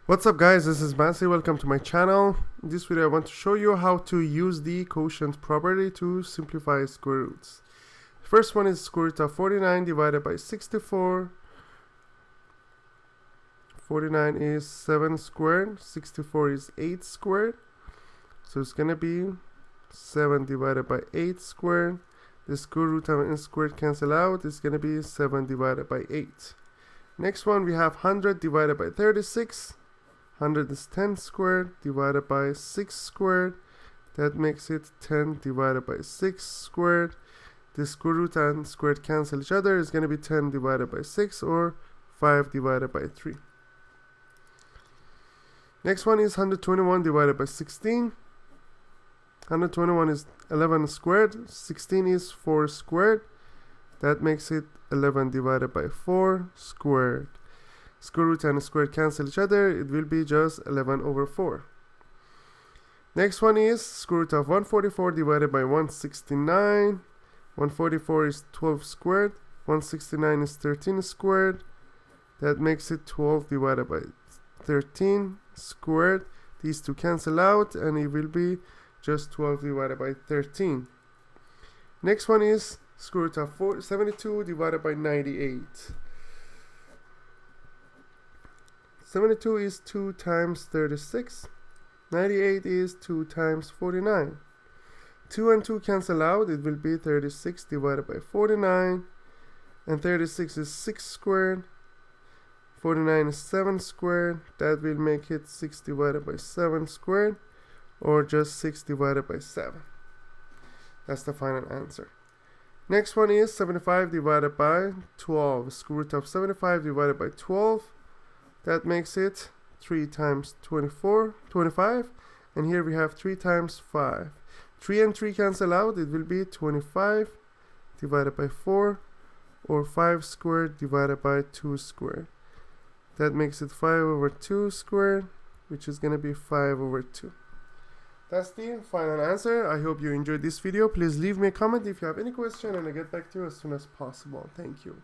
What's up guys, this is Bansi, welcome to my channel. In this video I want to show you how to use the quotient property to simplify square roots. The first one is square root of 49 divided by 64. 49 is 7 squared, 64 is 8 squared. So it's gonna be 7 divided by 8 squared. The square root of n squared cancel out, it's gonna be 7 divided by 8. Next one we have 100 divided by 36. 100 is 10 squared divided by 6 squared. That makes it 10 divided by 6 squared. The square root and squared cancel each other. It's going to be 10 divided by 6 or 5 divided by 3. Next one is 121 divided by 16. 121 is 11 squared. 16 is 4 squared. That makes it 11 divided by 4 squared. Square root and square cancel each other, it will be just 11 over 4. Next one is square root of 144 divided by 169. 144 is 12 squared, 169 is 13 squared. That makes it 12 divided by 13 squared. These two cancel out and it will be just 12 divided by 13. Next one is square root of 72 divided by 98. 72 is 2 times 36. 98 is 2 times 49. 2 and 2 cancel out. It will be 36 divided by 49. And 36 is 6 squared. 49 is 7 squared. That will make it 6 divided by 7 squared. Or just 6 divided by 7. That's the final answer. Next one is 75 divided by 12. Square root of 75 divided by 12. That makes it 3 times 25, and here we have 3 times 5. 3 and 3 cancel out, it will be 25 divided by 4, or 5 squared divided by 2 squared. That makes it 5 over 2 squared, which is going to be 5 over 2. That's the final answer. I hope you enjoyed this video. Please leave me a comment if you have any question, and I'll get back to you as soon as possible. Thank you.